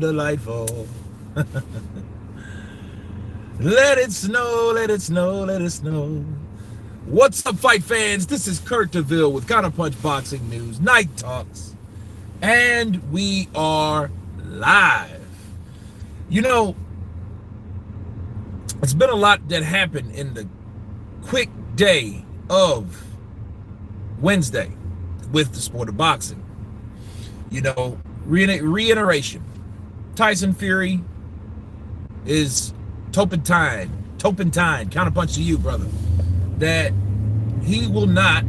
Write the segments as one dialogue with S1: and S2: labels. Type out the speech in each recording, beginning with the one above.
S1: delightful. Let it snow, let it snow, let it snow. What's up, fight fans? This is Kurt DeVille with Counterpunch Boxing News Night Talks. And we are live. You know, it's been a lot that happened in the quick day of Wednesday with the sport of boxing. You know, reiteration. Tyson Fury is turpentine, counterpunch to you, brother, that he will not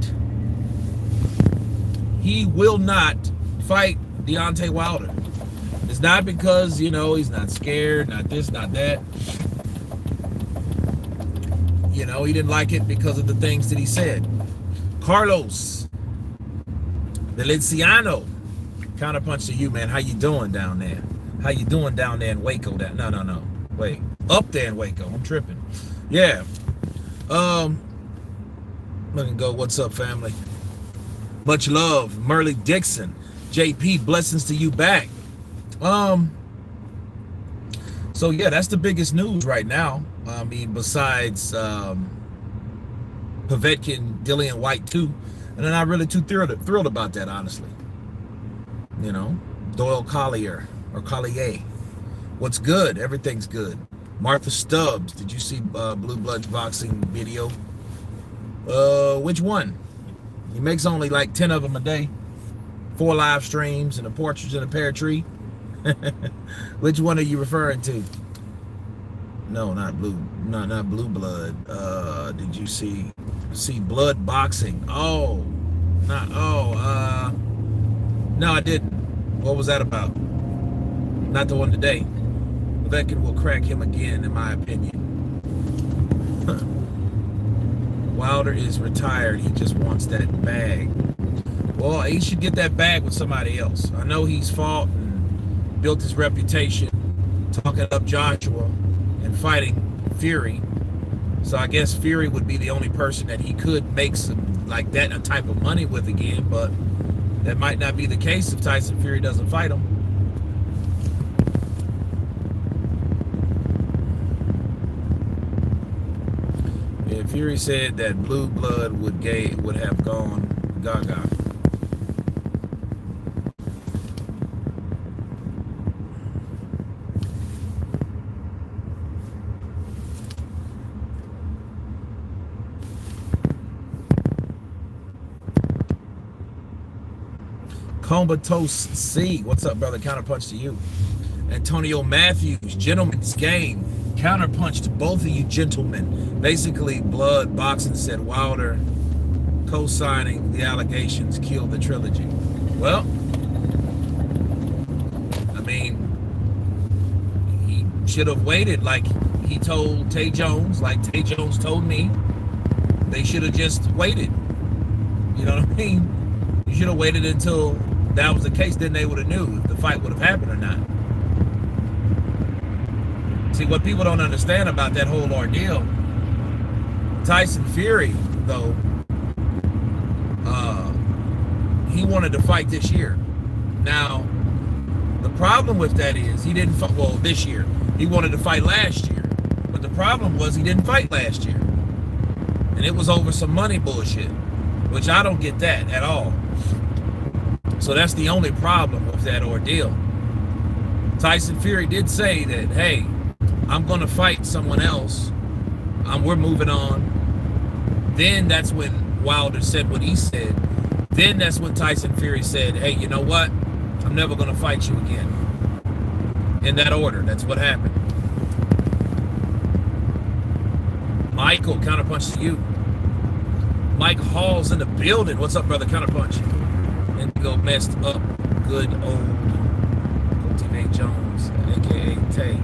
S1: fight Deontay Wilder. It's not because, you know, he's not scared, not this, not that. You know, he didn't like it because of the things that he said. Carlos Valenciano, counterpunch to you, man. How you doing down there? How you doing down there in Waco? No. Wait, up there in Waco. I'm tripping. Yeah. Let me go. What's up, family? Much love, Merle Dixon. JP, blessings to you back. So yeah, that's the biggest news right now. I mean, besides Povetkin, Dillian White too, and I'm not really too thrilled about that, honestly. You know, Doyle Collier or Collier. What's good? Everything's good. Martha Stubbs, did you see Blue Blood boxing video? Which one? He makes only like 10 of them a day. 4 live streams and a portrait in a pear tree. Which one are you referring to? No, not Blue Blood. Did you see Blood Boxing? No, I didn't. What was that about? Not the one today. Povetkin will crack him again, in my opinion. Wilder is retired. He just wants that bag. Well, he should get that bag with somebody else. I know he's fought and built his reputation talking up Joshua and fighting Fury. So I guess Fury would be the only person that he could make some like that type of money with again, but that might not be the case if Tyson Fury doesn't fight him. Yeah, Fury said that Blue Blood would have gone gaga. Comatose C, what's up, brother? Counterpunch to you. Antonio Matthews, gentleman's game. Counterpunch to both of you gentlemen. Basically, Blood Boxing said Wilder co-signing the allegations killed the trilogy. Well, I mean, he should have waited like he told Tay Jones, like Tay Jones told me. They should have just waited. You know what I mean? You should have waited until that was the case, then they would have knew if the fight would have happened or not. See, what people don't understand about that whole ordeal, Tyson Fury, though, he wanted to fight this year. Now, the problem with that is he didn't fight, well, this year. He wanted to fight last year. But the problem was he didn't fight last year. And it was over some money bullshit, which I don't get that at all. So that's the only problem with that ordeal. Tyson Fury did say that, hey, I'm going to fight someone else. We're moving on. Then that's when Wilder said what he said. Then that's when Tyson Fury said, hey, you know what? I'm never going to fight you again. In that order, that's what happened. Michael, counterpunch to you. Mike Hall's in the building. What's up, brother? Counterpunch. Indigo messed up. Good old Cultivate Jones, aka Tay.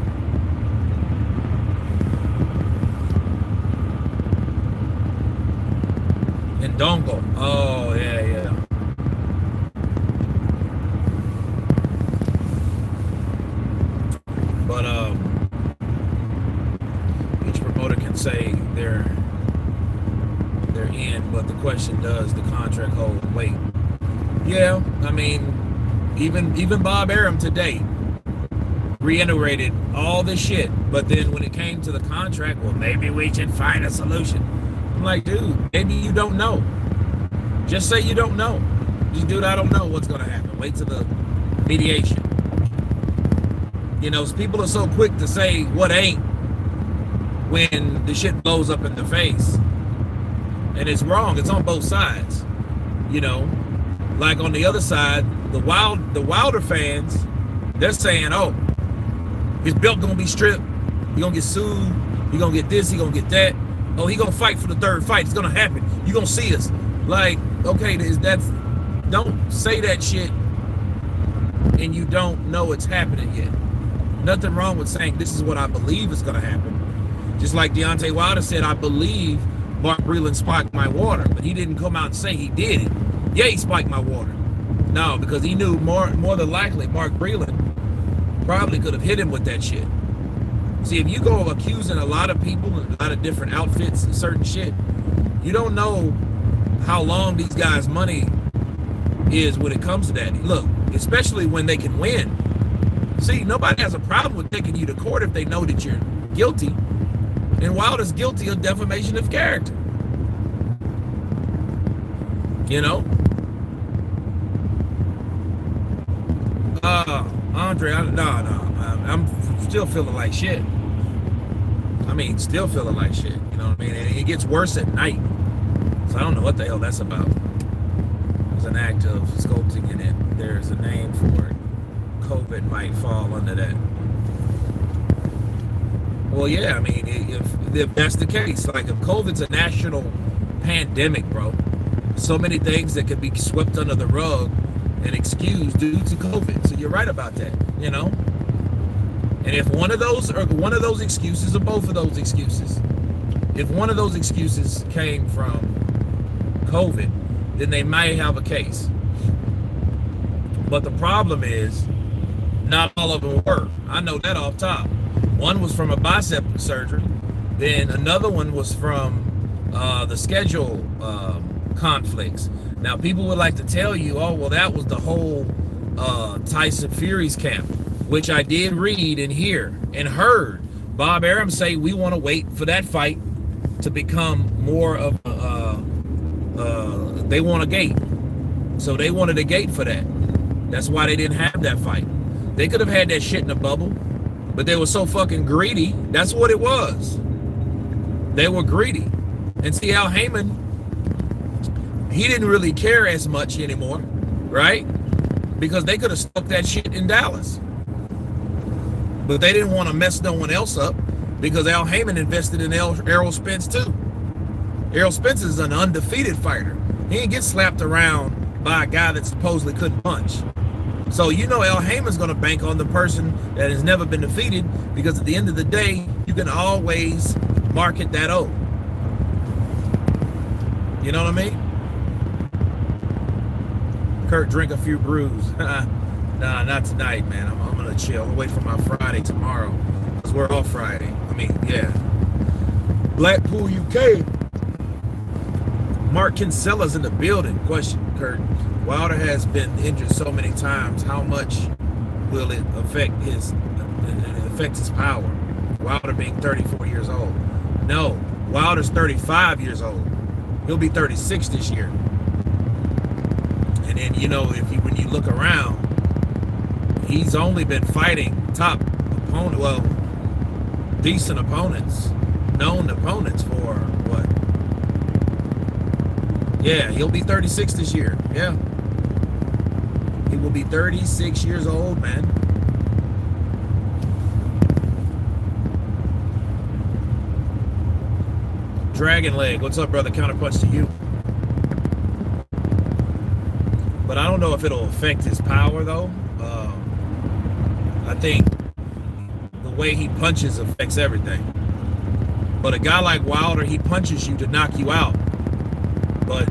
S1: Ndongo. Oh, yeah. But each promoter can say they're in, but the question, does the contract hold weight? Yeah, I mean, even Bob Arum today reiterated all this shit. But then when it came to the contract, well, maybe we should find a solution. I'm like, dude, maybe you don't know. Just say you don't know. Just, dude, I don't know what's going to happen. Wait till the mediation. You know, people are so quick to say what ain't when the shit blows up in the face. And it's wrong. It's on both sides. You know, like on the other side, the Wilder fans, they're saying, oh, his belt gonna be stripped. He gonna get sued. He gonna get this. He gonna get that. Oh, he gonna fight for the third fight. It's gonna happen. You gonna see us. Like, okay, don't say that shit and you don't know it's happening yet. Nothing wrong with saying this is what I believe is gonna happen. Just like Deontay Wilder said, I believe Mark Breland spiked my water, but he didn't come out and say he did it. Yeah, he spiked my water. No, because he knew more than likely Mark Breland probably could have hit him with that shit. See, if you go accusing a lot of people and a lot of different outfits and certain shit, you don't know how long these guys' money is when it comes to that. Look, especially when they can win. See, nobody has a problem with taking you to court if they know that you're guilty. And Wilder's guilty of defamation of character. You know? Andre, I'm still feeling like shit. I mean, still feeling like shit. You know what I mean? And it gets worse at night. So I don't know what the hell that's about. There's an act of sculpting in it. There's a name for it. COVID might fall under that. Well, yeah, I mean, if that's the case, like if COVID's a national pandemic, bro, so many things that could be swept under the rug and excused due to COVID. So you're right about that, you know? And if one of those excuses or both of those excuses, if one of those excuses came from COVID, then they might have a case. But the problem is, not all of them were. I know that off top. One was from a bicep surgery. Then another one was from the schedule conflicts. Now, people would like to tell you, oh, well, that was the whole Tyson Fury's camp, which I did read and hear and heard Bob Arum say we want to wait for that fight to become more of they want a gate. So they wanted a gate for that. That's why they didn't have that fight. They could have had that shit in a bubble, but they were so fucking greedy. That's what it was. They were greedy. And see, Al Heyman, he didn't really care as much anymore, right? Because they could have stuck that shit in Dallas. But they didn't want to mess no one else up because Al Heyman invested in Errol Spence too. Errol Spence is an undefeated fighter. He didn't get slapped around by a guy that supposedly couldn't punch. So you know Al Heyman's going to bank on the person that has never been defeated, because at the end of the day, you can always market that O. You know what I mean? Kurt, drink a few brews. Nah, not tonight, man. I'm going to chill. I'll wait for my Friday tomorrow, because we're off Friday. I mean, yeah. Blackpool, UK. Mark Kinsella's in the building. Question, Kurt. Wilder has been injured so many times. How much will it affect his power? Wilder being 34 years old. No, Wilder's 35 years old. He'll be 36 this year. And then, you know, when you look around, he's only been fighting top opponent, well, decent opponents, known opponents for what? Yeah, he'll be 36 this year. Yeah. He will be 36 years old, man. Dragon Leg, what's up, brother? Counterpunch to you. But I don't know if it'll affect his power, though. I think the way he punches affects everything. But a guy like Wilder, he punches you to knock you out. But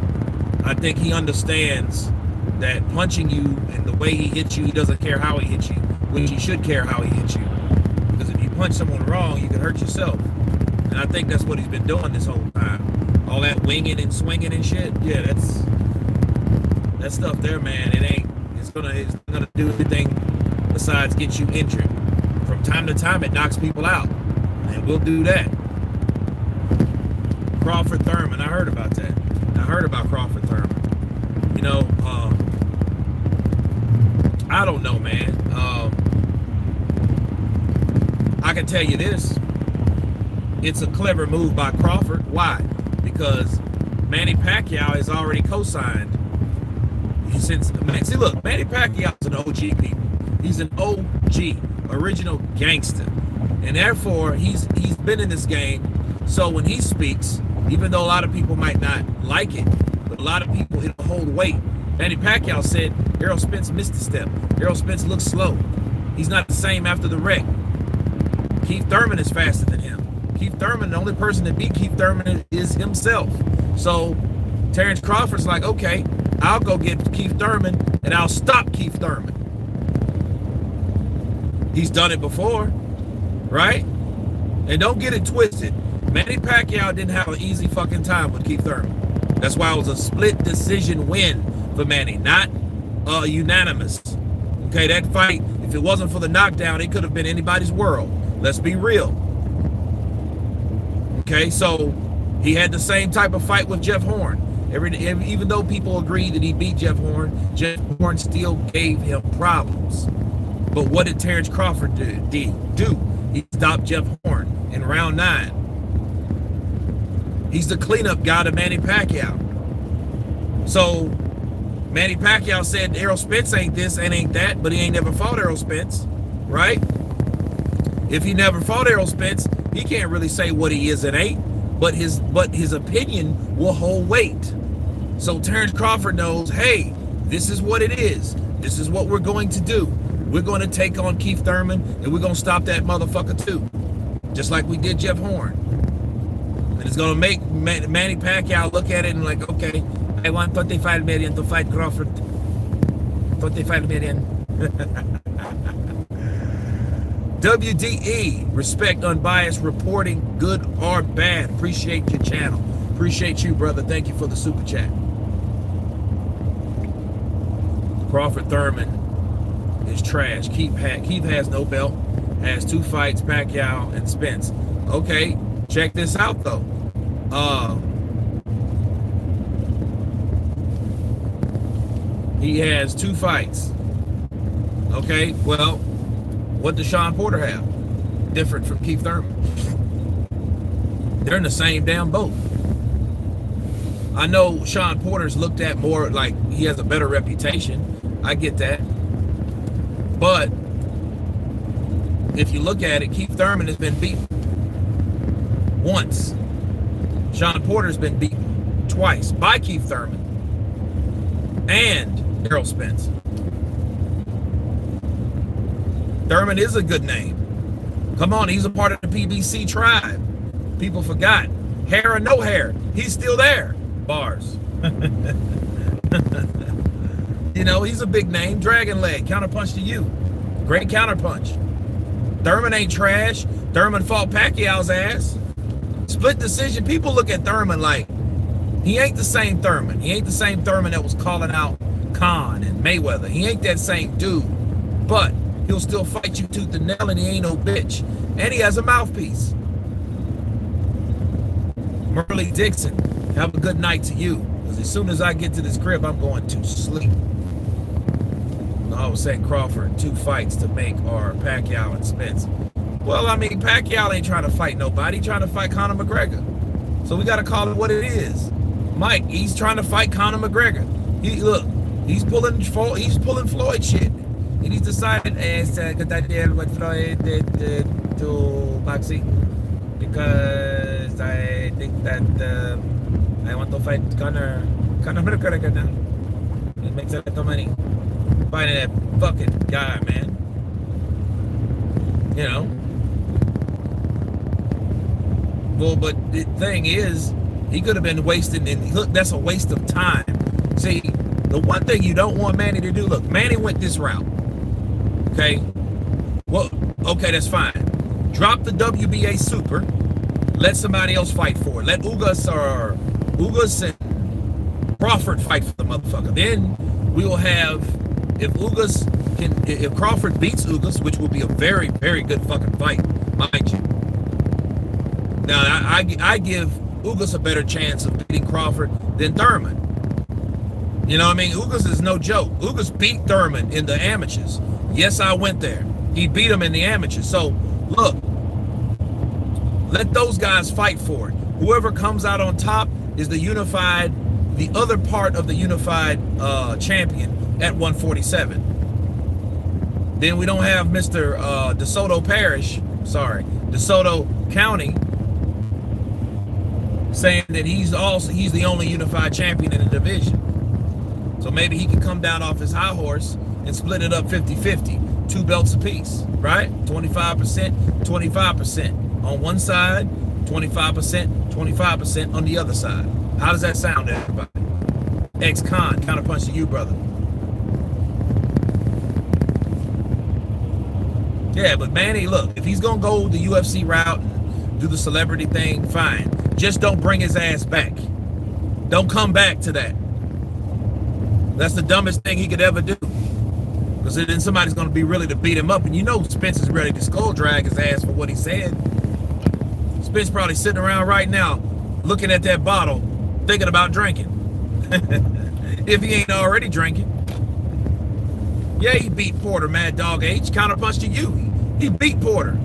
S1: I think he understands that punching you and the way he hits you, he doesn't care how he hits you, which he should care how he hits you. Because if you punch someone wrong, you can hurt yourself. And I think that's what he's been doing this whole time. All that winging and swinging and shit. Yeah, that stuff there, man. It's gonna do anything besides get you injured. time to time it knocks people out, and we'll do that. Crawford Thurman, I heard about that. I heard about Crawford Thurman. You know, I don't know, man. I can tell you this. It's a clever move by Crawford. Why? Because Manny Pacquiao has already co-signed. See, look, Manny Pacquiao's an OG people. He's an OG, original gangster. And therefore, he's been in this game. So when he speaks, even though a lot of people might not like it, but a lot of people, it'll hold weight. Manny Pacquiao said Errol Spence missed a step. Errol Spence looks slow. He's not the same after the wreck. Keith Thurman is faster than him. Keith Thurman, the only person that beat Keith Thurman is himself. So Terrence Crawford's like, okay, I'll go get Keith Thurman and I'll stop Keith Thurman. He's done it before, right? And don't get it twisted. Manny Pacquiao didn't have an easy fucking time with Keith Thurman. That's why it was a split decision win for Manny, not unanimous. Okay, that fight, if it wasn't for the knockdown, it could have been anybody's world. Let's be real. Okay, so he had the same type of fight with Jeff Horn. Even though people agreed that he beat Jeff Horn still gave him problems. But what did Terrence Crawford do? He stopped Jeff Horn in round 9. He's the cleanup guy to Manny Pacquiao. So Manny Pacquiao said Errol Spence ain't this and ain't that, but he ain't never fought Errol Spence, right? If he never fought Errol Spence, he can't really say what he is and ain't, but his opinion will hold weight. So Terrence Crawford knows, hey, this is what it is. This is what we're going to do. We're going to take on Keith Thurman, and we're going to stop that motherfucker too, just like we did Jeff Horn. And it's going to make Manny Pacquiao look at it and like, okay, I want 25 million to fight Crawford. 25 million. WDE, respect unbiased reporting, good or bad. Appreciate your channel. Appreciate you, brother. Thank you for the super chat. Crawford Thurman is trash. Keith has no belt, has 2 fights, Pacquiao and Spence. Okay, check this out though. He has 2 fights. Okay, well, what does Sean Porter have? Different from Keith Thurman. They're in the same damn boat. I know Sean Porter's looked at more like he has a better reputation. I get that. But if you look at it, Keith Thurman has been beaten once. Sean Porter's been beaten twice by Keith Thurman and Errol Spence. Thurman is a good name. Come on, he's a part of the PBC tribe. People forgot. Hair or no hair, he's still there. Bars. You know, he's a big name. Dragon leg, counterpunch to you. Great counterpunch. Thurman ain't trash. Thurman fought Pacquiao's ass. Split decision. People look at Thurman like he ain't the same Thurman. He ain't the same Thurman that was calling out Khan and Mayweather. He ain't that same dude. But he'll still fight you tooth and nail, and he ain't no bitch. And he has a mouthpiece. Merle Dixon, have a good night to you. Because as soon as I get to this crib, I'm going to sleep. I was saying Crawford, 2 fights to make are Pacquiao and Spence. Well, I mean, Pacquiao ain't trying to fight nobody. He's trying to fight Conor McGregor. So we got to call it what it is. Mike, he's trying to fight Conor McGregor. He's pulling Floyd shit. And he's decided, it's a good idea what Floyd did to boxing. Because I think that I want to fight Conor McGregor now. It makes a lot of money. Fighting that fucking guy, man. You know? Well, but the thing is, he could have been wasting, and look, that's a waste of time. See, the one thing you don't want Manny to do, look, Manny went this route. Okay? Well, okay, that's fine. Drop the WBA Super. Let somebody else fight for it. Let Ugas and Crawford fight for the motherfucker. Then we will have, if Ugas if Crawford beats Ugas, which will be a very, very good fucking fight, mind you. Now, I give Ugas a better chance of beating Crawford than Thurman. You know what I mean? Ugas is no joke. Ugas beat Thurman in the amateurs. Yes, I went there. He beat him in the amateurs. So, look, let those guys fight for it. Whoever comes out on top is the other part of the unified champion at 147. Then we don't have Mr. DeSoto County saying that he's the only unified champion in the division. So maybe he can come down off his high horse and split it up 50-50, 2 belts apiece, right? 25%, 25% on one side, 25%, 25% on the other side. How does that sound to everybody? Ex-con, counterpunch to you, brother. Yeah, but Manny, look, if he's gonna go the UFC route and do the celebrity thing, fine. Just don't bring his ass back. Don't come back to that. That's the dumbest thing he could ever do. Because then somebody's gonna be ready to beat him up, and you know Spence is ready to skull drag his ass for what he said. Spence probably sitting around right now, looking at that bottle, thinking about drinking. If he ain't already drinking. Yeah, he beat Porter, Mad Dog H. Counterpunch to you. He beat Porter.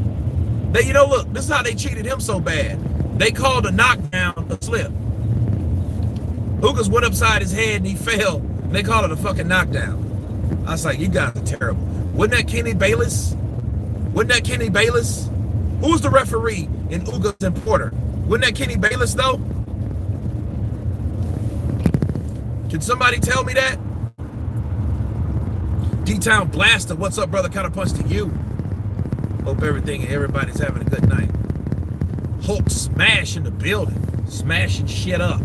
S1: You know, look, this is how they cheated him so bad. They called a knockdown a slip. Ugas went upside his head and he fell. And they called it a fucking knockdown. I was like, you guys are terrible. Wasn't that Kenny Bayless? Who was the referee in Ugas and Porter? Wasn't that Kenny Bayless, though? Can somebody tell me that? D-Town Blaster, what's up, brother? Counterpunch to you. Hope everybody's having a good night. Hulk smash in the building. Smashing shit up.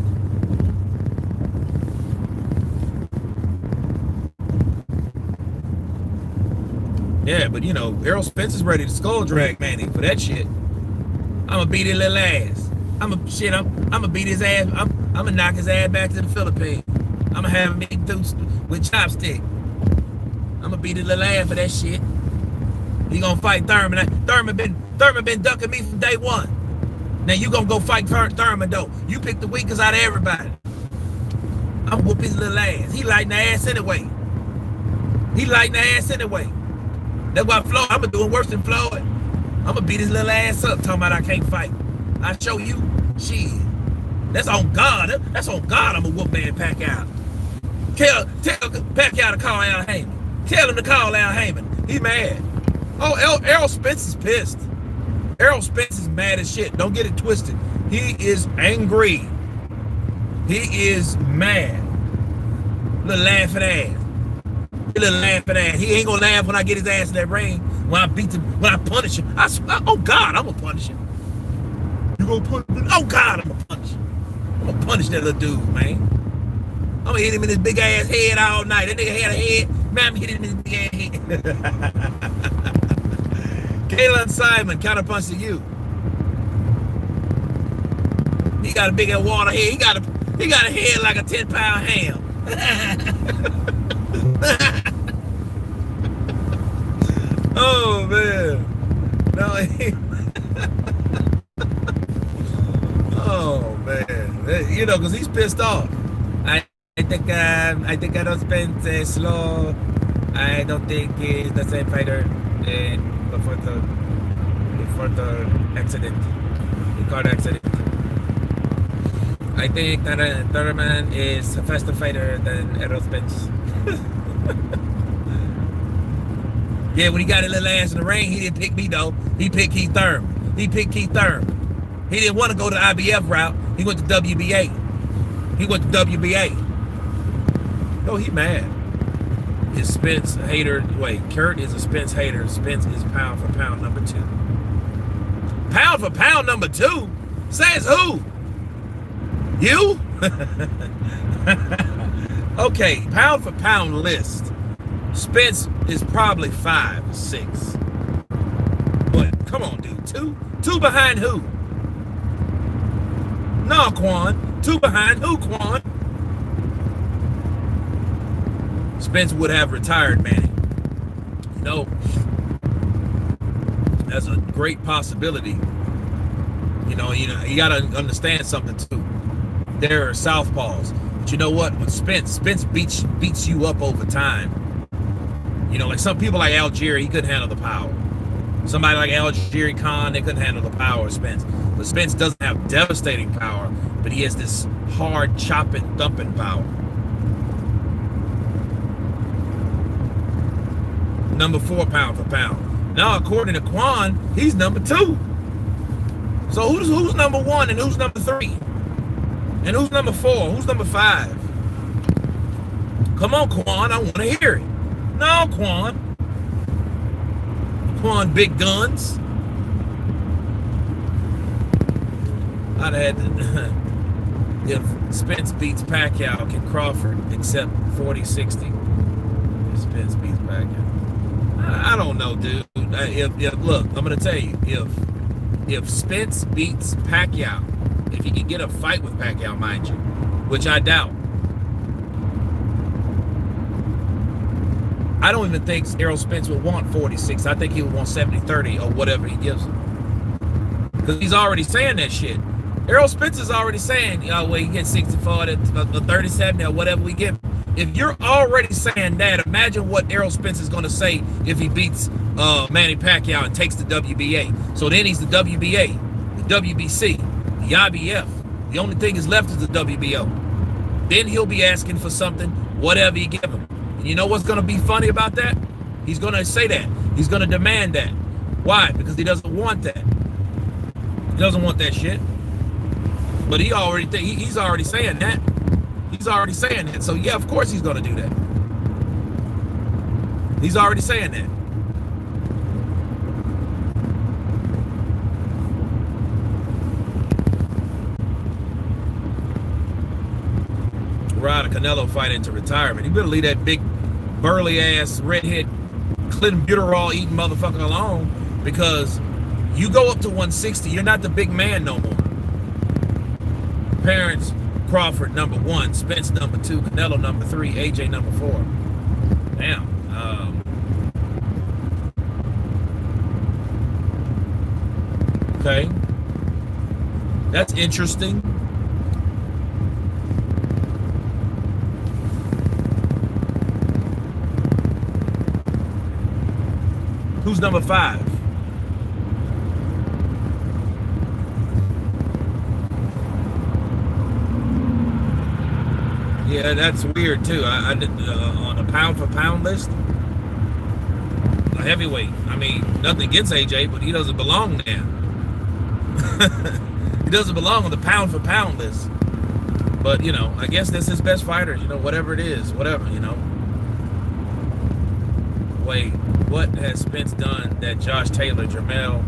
S1: Yeah, but you know, Errol Spence is ready to skull drag Manny for that shit. I'ma beat his little ass. I'ma beat his ass. I'ma knock his ass back to the Philippines. I'ma have him eat with chopstick. I'ma beat his little ass for that shit. He gonna fight Thurman. Thurman been ducking me from day one. Now you gonna go fight Thurman though. You pick the weakest out of everybody. I'm whoop his little ass. He lighting the ass anyway. That's why Floyd, I'm doing worse than Floyd. I'm gonna beat his little ass up talking about I can't fight. I show you, shit. That's on God. That's on God. I'm gonna whoop Manny Pacquiao. Tell Pacquiao to call Al Heyman. Tell him to call Al Heyman. He mad. Oh, Errol Spence is pissed. Errol Spence is mad as shit. Don't get it twisted. He is angry. He is mad. Little laughing ass. He ain't gonna laugh when I get his ass in that ring. When I beat him, when I punish him. Oh God, I'm gonna punish him. You gonna punish him? Oh God, I'm gonna punish him. I'm gonna punish that little dude, man. I'm gonna hit him in his big ass head all night. That nigga had a head. Man, I'm hitting him in his big ass head. Kayla Simon, counterpunch to you. He got a big ass water head. He got a head like a 10-pound ham. Oh man. No, oh man. You know, because he's pissed off. I think I don't spend slow. I don't think he's the same fighter before the accident, the car accident. I think that Thurman is a faster fighter than Errol Spence. Yeah, when he got his little ass in the ring, he didn't pick me though. He picked Keith Thurman. He didn't want to go to the IBF route. He went to WBA. Oh, he mad. Is Spence hater? Wait, Kurt is a Spence hater. Spence is pound for pound number 2. Pound for pound number 2? Says who? You? Okay, pound for pound list. Spence is probably 5 or 6. But come on, dude. Two behind who? No, Quan. 2 behind who, Quan? Spence would have retired Manny. know, that's a great possibility. You got to understand something too. There are southpaws, but you know what? When Spence beats you up over time. Like some people like Algieri, he couldn't handle the power. Somebody like Algieri Khan, they couldn't handle the power of Spence. But Spence doesn't have devastating power, but he has this hard, chopping, thumping power. Number 4 pound for pound. Now, according to Quan, he's number 2. So who's number 1 and who's number 3? And who's number 4? Who's number 5? Come on, Quan, I want to hear it. No, Quan, big guns. I'd have had to, if Spence beats Pacquiao, can Crawford accept 40-60? If Spence beats Pacquiao. I don't know, dude. Look, I'm going to tell you, if Spence beats Pacquiao, if he can get a fight with Pacquiao, mind you, which I doubt, I don't even think Errol Spence would want 46. I think he would want 70-30 or whatever he gives him. Because he's already saying that shit. Errol Spence is already saying, well, he gets 64 to 37 or whatever we give him. If you're already saying that, imagine what Errol Spence is going to say if he beats Manny Pacquiao and takes the WBA. So then he's the WBA, the WBC, the IBF. The only thing is left is the WBO. Then he'll be asking for something, whatever you give him. And you know what's going to be funny about that? He's going to say that. He's going to demand that. Why? Because he doesn't want that. He doesn't want that shit. But he's already saying that. He's already saying that. So yeah, of course he's going to do that. He's already saying that. Ride a Canelo fight into retirement. He better leave that big, burly ass, redhead, clenbuterol eating motherfucker alone, because you go up to 160, you're not the big man no more. Parents, Crawford number 1, Spence number 2, Canelo number 3, AJ number 4. Damn. Okay. That's interesting. Who's number 5? Yeah, that's weird too. I did on a pound for pound list, a heavyweight. I mean, nothing against AJ, but he doesn't belong there. He doesn't belong on the pound for pound list. But I guess that's his best fighter. Whatever it is, whatever. Wait, what has Spence done that Josh Taylor, Jermell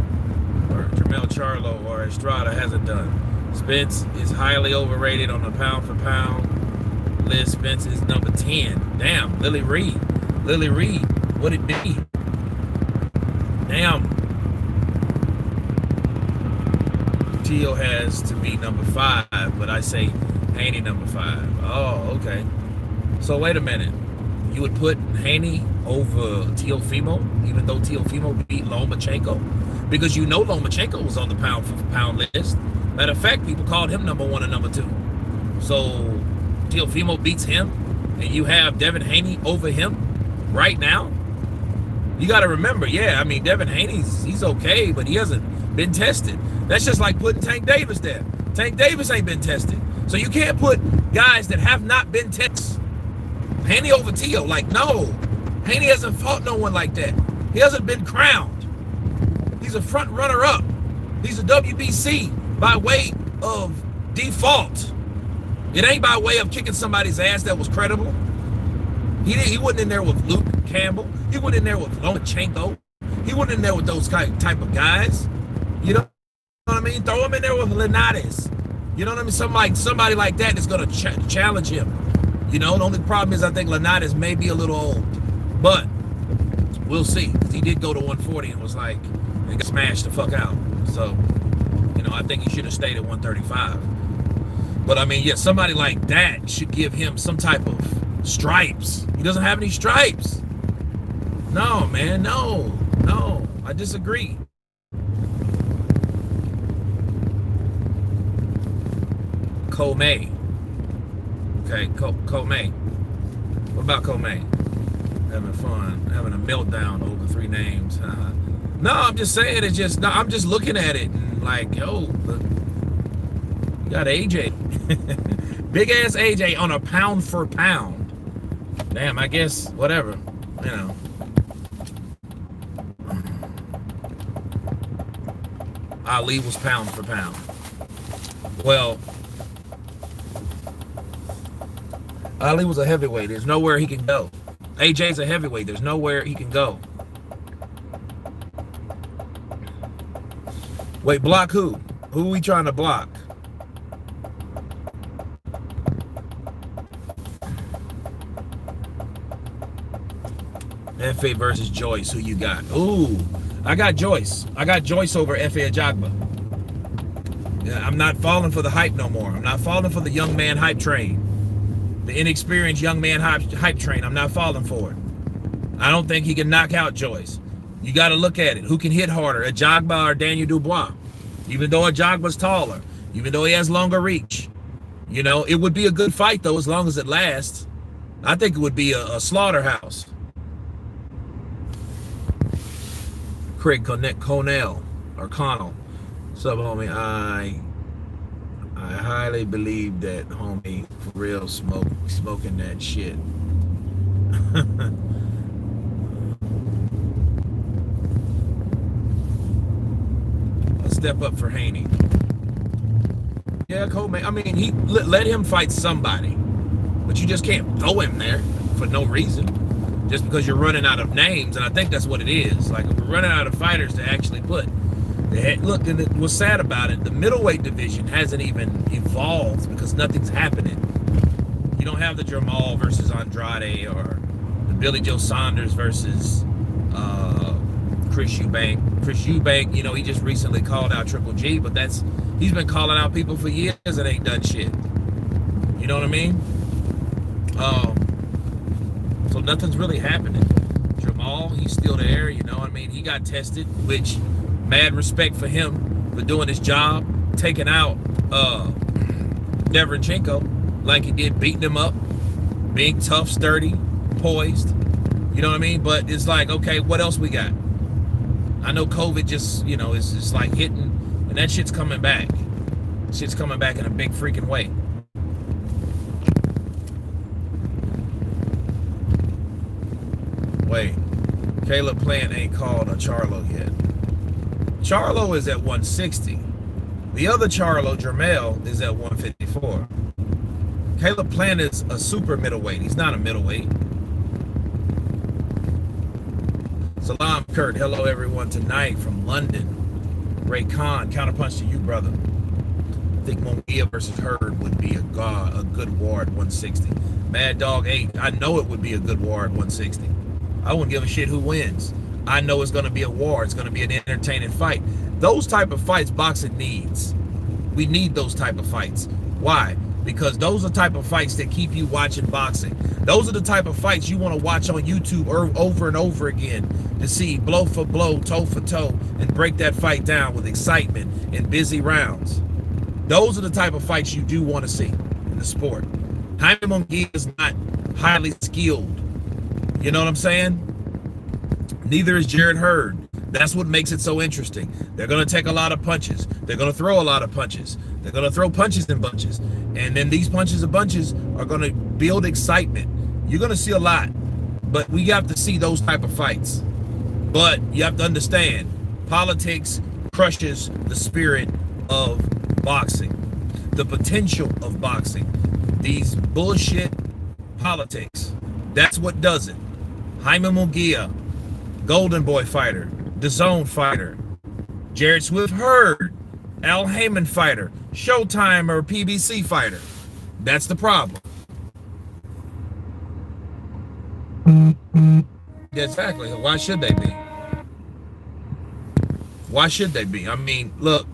S1: Charlo, or Estrada hasn't done? Spence is highly overrated on the pound for pound list. Spence is number 10. Damn, Lily Reed, what it be? Damn. Teal has to be number 5, but I say Haney number 5. Oh, okay. So wait a minute. You would put Haney over Teofimo, even though Teofimo beat Lomachenko? Because Lomachenko was on the pound for pound list. Matter of fact, people called him number 1 and number 2. So Teofimo beats him, and you have Devin Haney over him right now? You got to remember, yeah, I mean, Devin Haney's, he's okay, but he hasn't been tested. That's just like putting Tank Davis there. Tank Davis ain't been tested. So you can't put guys that have not been tested. Haney over Teo, no. Haney hasn't fought no one like that. He hasn't been crowned. He's a front runner-up. He's a WBC by way of default. It ain't by way of kicking somebody's ass that was credible. He wasn't in there with Luke Campbell. He wasn't in there with Lomachenko. He wasn't in there with those type of guys. You know what I mean? Throw him in there with Linares. You know what I mean? Somebody like that is going to challenge him. The only problem is I think Linares may be a little old. But we'll see. Because he did go to 140 and was and got smashed the fuck out. So, I think he should have stayed at 135. But I mean, yeah, somebody like that should give him some type of stripes. He doesn't have any stripes. No, man, no, I disagree. Comey. Okay, Comey. What about Comey? Having fun, having a meltdown over 3 names. No, I'm just saying it's just, no, I'm just looking at it and like, yo, look, you got AJ. Big ass AJ on a pound for pound. Damn, I guess, whatever, you know. Ali was pound for pound. Well, Ali was a heavyweight. There's nowhere he can go. AJ's a heavyweight. There's nowhere he can go. Wait, block who? Who are we trying to block? F.A. versus Joyce. Who you got? Ooh, I got Joyce. I got Joyce over F.A. Ajagba. Yeah, I'm not falling for the hype no more. I'm not falling for the young man hype train. The inexperienced young man hype train. I'm not falling for it. I don't think he can knock out Joyce. You got to look at it. Who can hit harder, Ajagba or Daniel Dubois? Even though Ajagba's taller, even though he has longer reach. You know, it would be a good fight, though, as long as it lasts. I think it would be a slaughterhouse. Craig Connell or Connell. What's up, homie? I highly believe that homie for real smoking that shit. A step up for Haney. Yeah, Coleman. I mean, he let him fight somebody, but you just can't throw him there for no reason. Just because you're running out of names, and I think that's what it is. Like, we're running out of fighters to actually put. Look, and what's sad about it, the middleweight division hasn't even evolved because nothing's happening. You don't have the Jamal versus Andrade or the Billy Joe Saunders versus Chris Eubank. Chris Eubank, you know, he just recently called out Triple G, but he's been calling out people for years and ain't done shit. You know what I mean? So nothing's really happening. Jamal, he's still there, you know what I mean? He got tested, which, mad respect for him for doing his job, taking out Deverenchenko like he did, beating him up, being tough, sturdy, poised. You know what I mean? But it's like, okay, what else we got? I know COVID just, you know, is just like hitting, and that shit's coming back. Shit's coming back in a big freaking way. Wait, Caleb Plant ain't called a Charlo yet. Charlo is at 160. The other Charlo, Jermell, is at 154. Caleb Plant is a super middleweight. He's not a middleweight. Salam Kurt, hello everyone tonight from London. Ray Khan, counterpunch to you, brother. I think Munguia versus Hurd would be a good war at 160. Mad Dog 8, I know it would be a good war at 160. I wouldn't give a shit who wins. I know it's going to be a war. It's going to be an entertaining fight. Those type of fights boxing needs. We need those type of fights. Why? Because those are the type of fights that keep you watching boxing. Those are the type of fights you want to watch on YouTube over and over again to see blow for blow, toe for toe, and break that fight down with excitement and busy rounds. Those are the type of fights you do want to see in the sport. Jaime Munguia is not highly skilled. You know what I'm saying? Neither is Jarrett Hurd. That's what makes it so interesting. They're going to take a lot of punches. They're going to throw a lot of punches. They're going to throw punches in bunches. And then these punches and bunches are going to build excitement. You're going to see a lot. But we have to see those type of fights. But you have to understand, politics crushes the spirit of boxing. The potential of boxing. These bullshit politics. That's what does it. Jaime Munguia, Golden Boy fighter, DAZN fighter, Jared Swift Hurd, Al Heyman fighter, Showtime or PBC fighter. That's the problem. Exactly. Why should they be? Why should they be? I mean, look,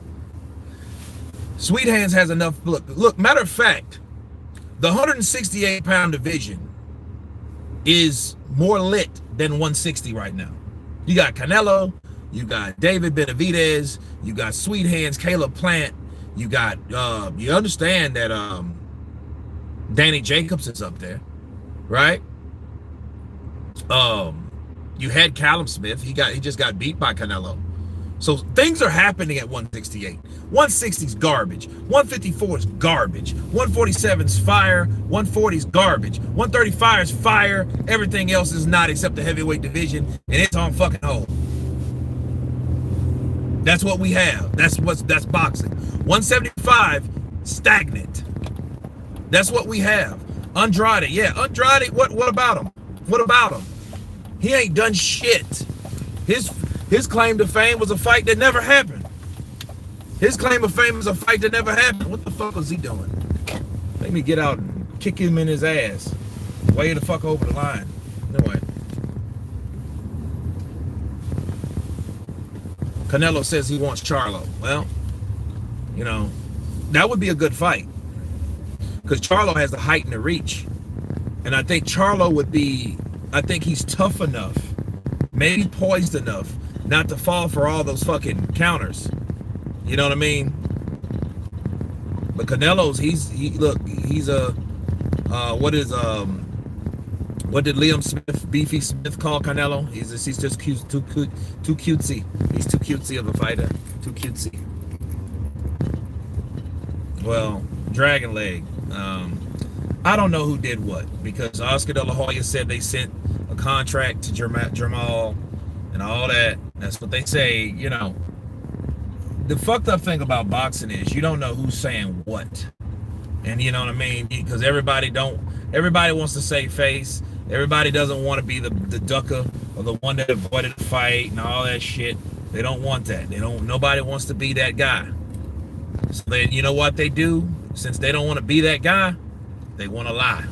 S1: Sweet Hands has enough. Look, matter of fact, the 168-pound division is more lit than 160 right now. You got Canelo, you got David Benavidez, you got Sweet Hands, Caleb Plant, you got you understand that Danny Jacobs is up there, right? You had Callum Smith, he just got beat by Canelo. So things are happening at 168. 160 is garbage. 154 is garbage. 147 is fire. 140 is garbage. 135 is fire. Everything else is not except the heavyweight division, and it's on fucking hold. That's what we have. That's boxing. 175 stagnant. That's what we have. Andrade, yeah, Andrade. What about him? What about him? He ain't done shit. His claim to fame was a fight that never happened. His claim of fame is a fight that never happened. What the fuck was he doing? Let me get out and kick him in his ass. Way the fuck over the line. Anyway. Canelo says he wants Charlo. Well, you know, that would be a good fight. Because Charlo has the height and the reach. And I think Charlo would be, I think he's tough enough, maybe poised enough, not to fall for all those fucking counters. You know what I mean? But Canelo's, he's a what did Liam Smith, Beefy Smith, call Canelo? He's just cute, too cutesy. He's too cutesy of a fighter. Too cutesy. Well, Dragon Leg. I don't know who did what, because Oscar De La Hoya said they sent a contract to Jamal and all that. That's what they say, you know. The fucked up thing about boxing is you don't know who's saying what. And you know what I mean? Because everybody wants to save face. Everybody doesn't want to be the ducker or the one that avoided the fight and all that shit. They don't want that. Nobody wants to be that guy. So then you know what they do? Since they don't want to be that guy, they want to lie.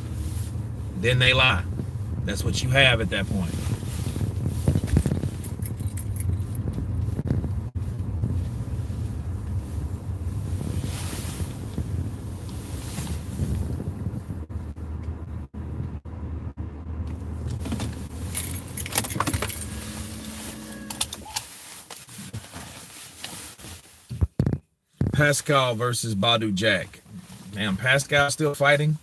S1: Then they lie. That's what you have at that point. Pascal versus Badu Jack. Damn, Pascal still fighting?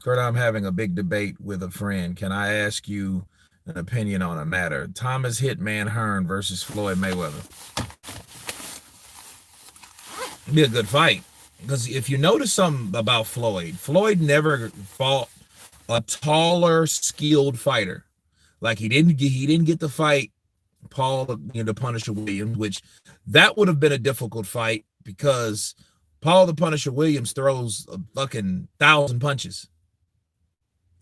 S1: Kurt, I'm having a big debate with a friend. Can I ask you an opinion on a matter? Thomas Hitman Hearn versus Floyd Mayweather. It'd be a good fight. Because if you notice something about Floyd never fought a taller, skilled fighter. Like he didn't get to fight Paul, the Punisher Williams, which that would have been a difficult fight because Paul the Punisher Williams throws a fucking 1,000 punches.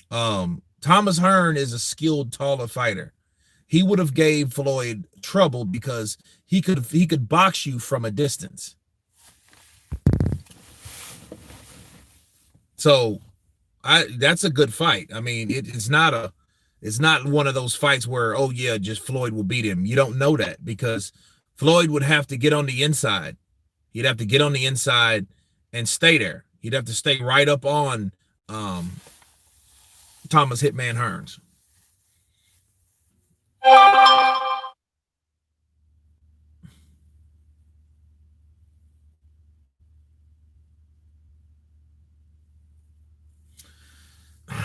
S1: Thomas Hearn is a skilled, taller fighter. He would have gave Floyd trouble because he could box you from a distance. So that's a good fight. I mean, it's not one of those fights where, oh yeah, just Floyd will beat him. You don't know that because Floyd would have to get on the inside. He'd have to get on the inside and stay there. He'd have to stay right up on Thomas Hitman Hearns.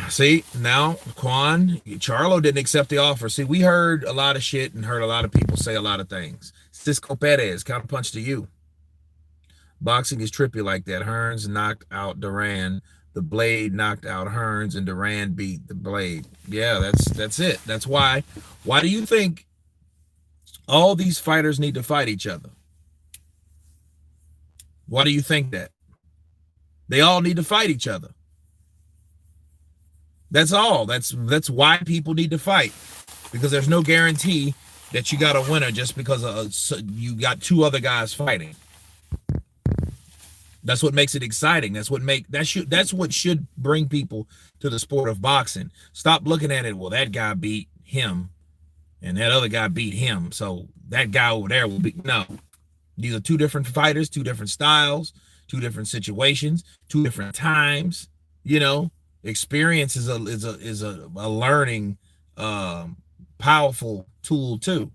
S1: See, now Charlo didn't accept the offer. See, we heard a lot of shit and heard a lot of people say a lot of things. Cisco Perez, counterpunch to you. Boxing is trippy like that. Hearns knocked out Duran. The Blade knocked out Hearns, and Duran beat the Blade. Yeah, that's it. That's why. Why do you think all these fighters need to fight each other? Why do you think that? They all need to fight each other. That's all. That's why people need to fight, because there's no guarantee that you got a winner just because you got two other guys fighting. That's what makes it exciting. That's what should bring people to the sport of boxing. Stop looking at it, well, that guy beat him and that other guy beat him, so that guy over there will be. No. These are two different fighters, two different styles, two different situations, two different times, you know. Experience is a learning powerful tool too.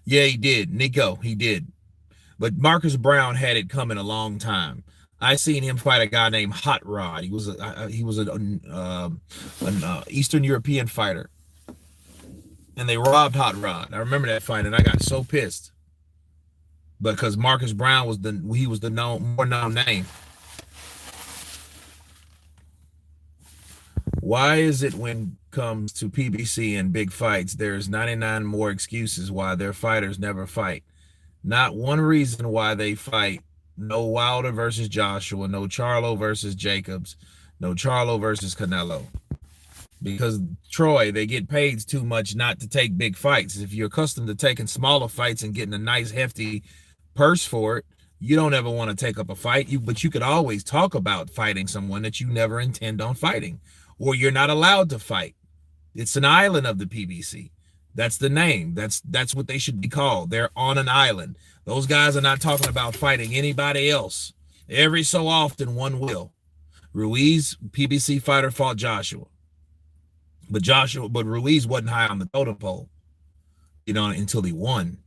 S1: Yeah, he did. Nico, he did. But Marcus Brown had it coming a long time. I seen him fight a guy named Hot Rod. He was an Eastern European fighter, and they robbed Hot Rod. I remember that fight, and I got so pissed because Marcus Brown was the more known name. Why is it when it comes to PBC and big fights, there's 99 more excuses why their fighters never fight? Not one reason why they fight. No Wilder versus Joshua, no Charlo versus Jacobs, no Charlo versus Canelo. Because Troy, they get paid too much not to take big fights. If you're accustomed to taking smaller fights and getting a nice hefty purse for it, you don't ever want to take up a fight. But you could always talk about fighting someone that you never intend on fighting, or you're not allowed to fight. It's an island of the PBC. That's the name. That's what they should be called. They're on an island. Those guys are not talking about fighting anybody else. Every so often, one will. Ruiz, PBC fighter, fought Joshua. But Ruiz wasn't high on the totem pole, until he won.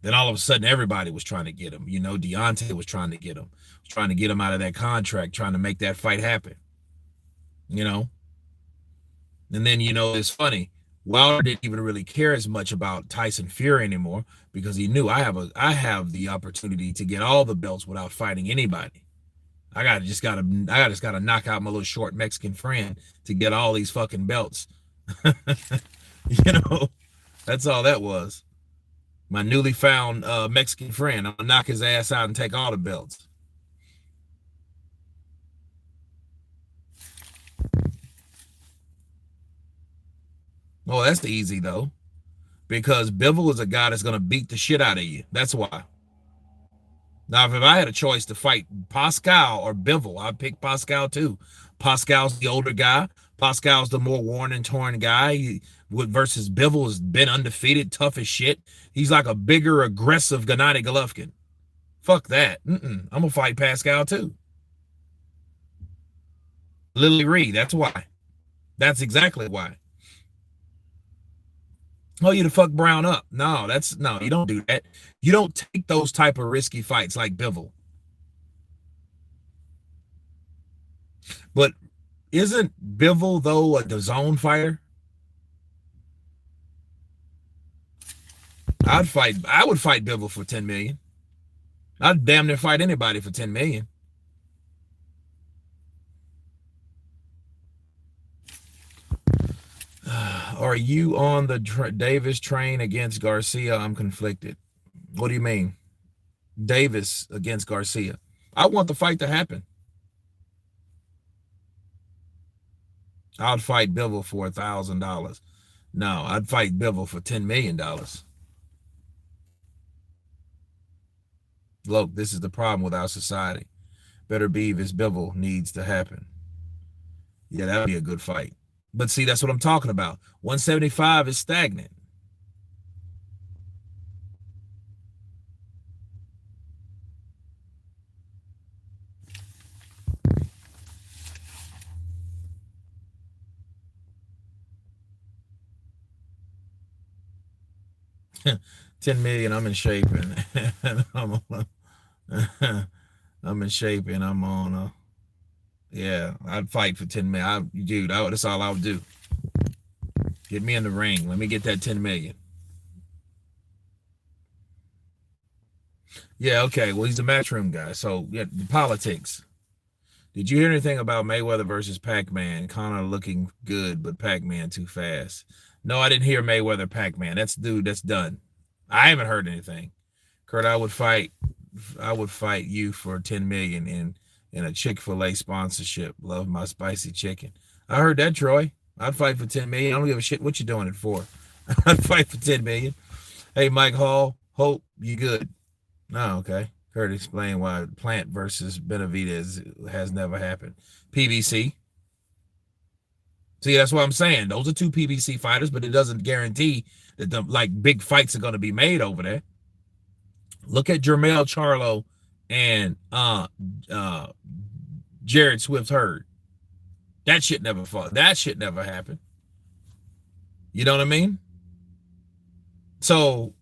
S1: Then all of a sudden, everybody was trying to get him. Deontay was trying to get him, out of that contract, trying to make that fight happen. And then, it's funny. Wilder didn't even really care as much about Tyson Fury anymore because he knew I have the opportunity to get all the belts without fighting anybody. I just gotta knock out my little short Mexican friend to get all these fucking belts. That's all that was. My newly found Mexican friend. I'm gonna knock his ass out and take all the belts. Oh, that's easy though, because Bivol is a guy that's gonna beat the shit out of you. That's why. Now, if I had a choice to fight Pascal or Bivol, I'd pick Pascal too. Pascal's the older guy. Pascal's the more worn and torn guy. Versus Bivol has been undefeated, tough as shit. He's like a bigger, aggressive Gennady Golovkin. Fuck that. I'm gonna fight Pascal too. Lily Reed. That's why. That's exactly why. Oh, you to fuck Brown up. No, you don't do that. You don't take those type of risky fights like Bivol. But isn't Bivol though a DAZN fighter? I would fight Bivol for 10 million. I'd damn near fight anybody for 10 million. Are you on the Davis train against Garcia? I'm conflicted. What do you mean? Davis against Garcia. I want the fight to happen. I'd fight Bivol for $1,000. No, I'd fight Bivol for $10 million. Look, this is the problem with our society. Better be this Bivol needs to happen. Yeah, that would be a good fight. But see, that's what I'm talking about. 175 is stagnant. $10 million, I'm in shape and I'm in shape and I'm on yeah, I'd fight for 10 million. That's all I would do. Get me in the ring. Let me get that 10 million. Yeah, okay. Well, he's a matchroom guy. So yeah, the politics. Did you hear anything about Mayweather versus Pac-Man? Conor looking good, but Pac-Man too fast. No, I didn't hear Mayweather Pac-Man. That's done. I haven't heard anything. Kurt, I would fight you for 10 million in a Chick-fil-A sponsorship. Love my spicy chicken. I heard that, Troy. I'd fight for 10 million. I don't give a shit what you're doing it for. I'd fight for 10 million. Hey, Mike Hall, hope you good. Oh, okay. Kurt explain why Plant versus Benavidez has never happened. PBC. See, that's what I'm saying. Those are two PBC fighters, but it doesn't guarantee that big fights are going to be made over there. Look at Jermell Charlo and Jared Swift Hurd. That shit never fought. That shit never happened. You know what I mean? So,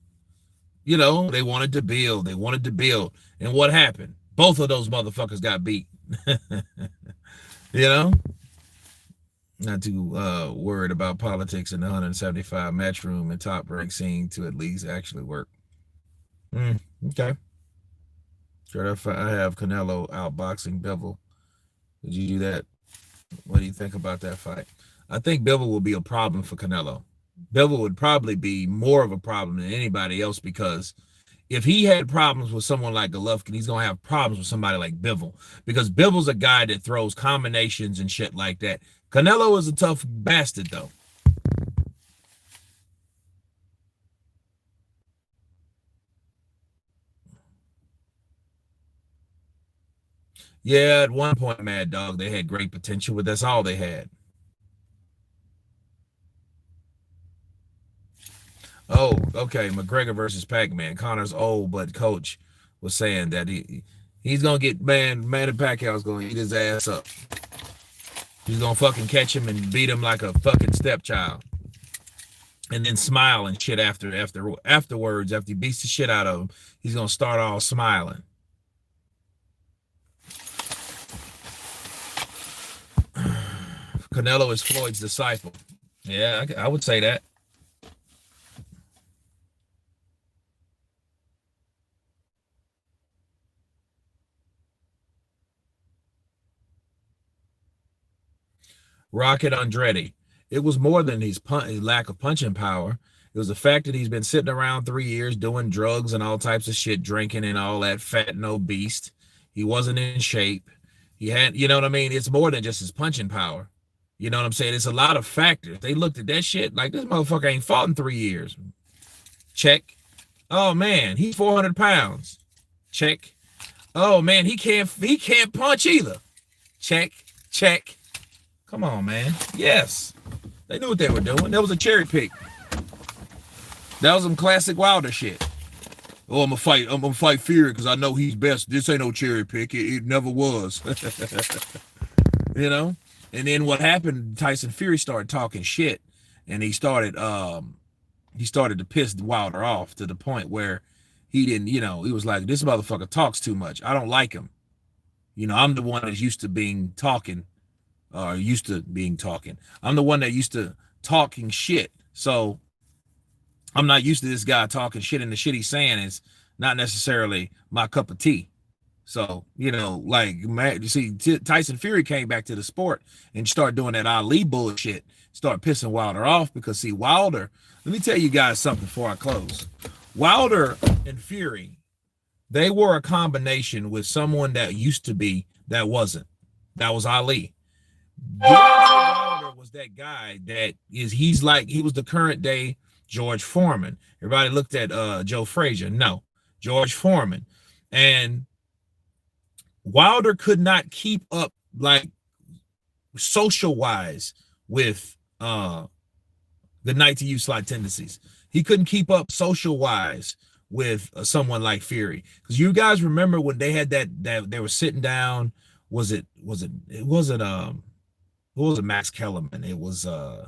S1: they wanted to build. They wanted to build. And what happened? Both of those motherfuckers got beat. you know? Not too worried about politics in the 175 match room and top rank scene to at least actually work. Okay. Sure, I have Canelo outboxing Bivol. Did you do that? What do you think about that fight? I think Bivol will be a problem for Canelo. Bivol would probably be more of a problem than anybody else because if he had problems with someone like Golovkin, he's going to have problems with somebody like Bivol because Bivol's a guy that throws combinations and shit like that. Canelo is a tough bastard, though. Yeah, at one point, Mad Dog, they had great potential, but that's all they had. Oh, okay. McGregor versus Pac-Man. Connor's old, but coach was saying that he's gonna get Manny Pacquiao's gonna eat his ass up. He's gonna fucking catch him and beat him like a fucking stepchild, and then smile and shit afterwards. After he beats the shit out of him, he's gonna start all smiling. Canelo is Floyd's disciple. Yeah, I would say that. Rocket Andretti. It was more than his lack of punching power. It was the fact that he's been sitting around 3 years doing drugs and all types of shit, drinking and all that, fat and obese. He wasn't in shape. He had, you know what I mean? It's more than just his punching power. You know what I'm saying? It's a lot of factors. They looked at that shit like this motherfucker ain't fought in 3 years. Check. Oh man, he's 400 pounds. Check. Oh man, he can't punch either. Check. Check. Come on, man. Yes. They knew what they were doing. That was a cherry pick. That was some classic Wilder shit. Oh, I'm gonna fight Fury because I know he's best. This ain't no cherry pick. It never was. you know? And then what happened, Tyson Fury started talking shit and he started to piss Wilder off to the point where he didn't, he was like, this motherfucker talks too much. I don't like him. I'm the one that's used to being talking. I'm the one that used to talking shit. So I'm not used to this guy talking shit, and the shit he's saying is not necessarily my cup of tea. So, you see, Tyson Fury came back to the sport and started doing that Ali bullshit, start pissing Wilder off because, see, Wilder, let me tell you guys something before I close. Wilder and Fury, they were a combination with someone that used to be, that wasn't. That was Ali. Wilder was that guy he was the current day George Foreman. Everybody looked at Joe Frazier. No, George Foreman. And Wilder could not keep up, like, social wise with the night to use slight tendencies. He couldn't keep up social wise with someone like Fury. Because you guys remember when they had that they were sitting down, it wasn't Max Kellerman. It was I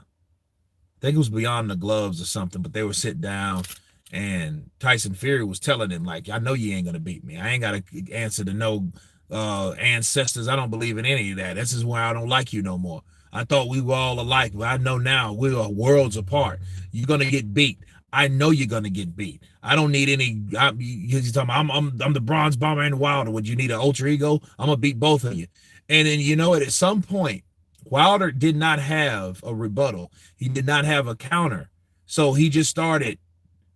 S1: think it was Beyond the Gloves or something, but they were sitting down and Tyson Fury was telling him, like, I know you ain't gonna beat me. I ain't gotta answer to no ancestors. I don't believe in any of that. This is why I don't like you no more. I thought we were all alike, but I know now we are worlds apart. You're gonna get beat. I know you're gonna get beat. I don't need any. He's talking about, I'm the Bronze Bomber and Wilder. Would you need an ultra ego? I'm gonna beat both of you. And then at some point, Wilder did not have a rebuttal. He did not have a counter. So he just started.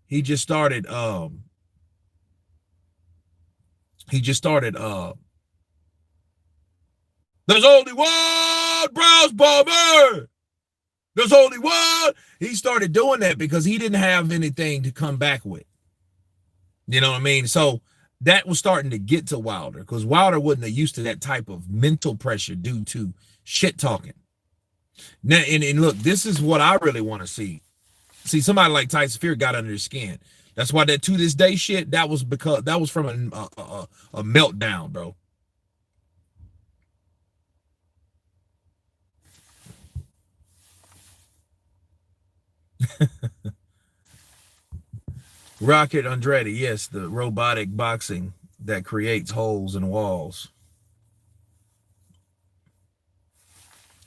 S1: There's only one Bronze Bomber. There's only one. He started doing that because he didn't have anything to come back with. You know what I mean? So that was starting to get to Wilder because Wilder wasn't used to that type of mental pressure due to shit talking. Now, and look, this is what I really want to see. See, somebody like Tyson Fury got under his skin. That's why that to this day shit, that was because that was from a meltdown, bro. Rocket Andrade, yes, the robotic boxing that creates holes in walls.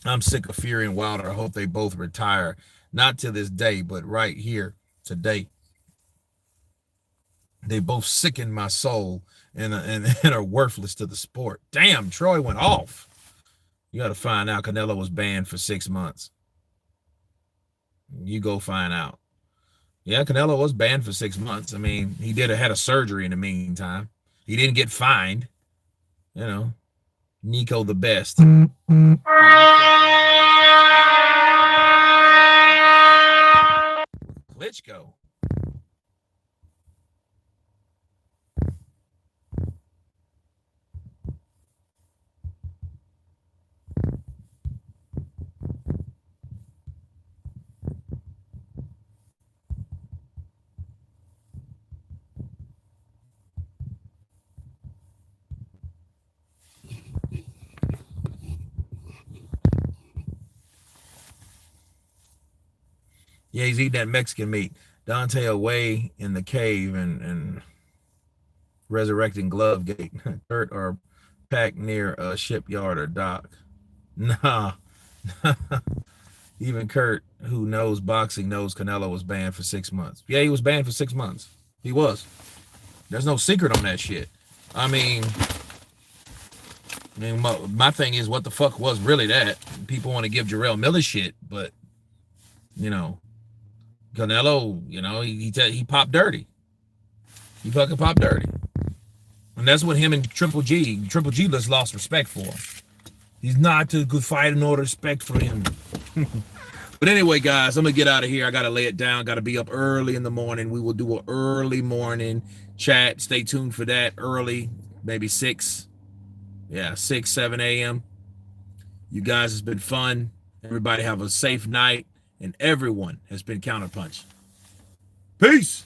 S1: I'm sick of Fury and Wilder. I hope they both retire. Not to this day, but right here today. They both sicken my soul and are worthless to the sport. Damn, Troy went off. You got to find out Canelo was banned for 6 months. You go find out. Yeah, Canelo was banned for 6 months. I mean, he had a surgery in the meantime. He didn't get fined. You know, Nico the best. Klitschko. Yeah, he's eating that Mexican meat. Dante away in the cave and resurrecting Glove Gate. Kurt or packed near a shipyard or dock. Nah. Even Kurt, who knows boxing, knows Canelo was banned for 6 months. Yeah, he was banned for 6 months. He was. There's no secret on that shit. I mean, my thing is, what the fuck was really that? People want to give Jarrell Miller shit, but you know, Canelo, he popped dirty. He fucking popped dirty, and that's what him and Triple G just lost respect for. He's not a good fighter, no respect for him. But anyway, guys, I'm gonna get out of here. I gotta lay it down. Gotta be up early in the morning. We will do an early morning chat. Stay tuned for that. Early, maybe 6, 7 a.m. You guys, it's been fun. Everybody have a safe night, and everyone has been Counterpunch. Peace.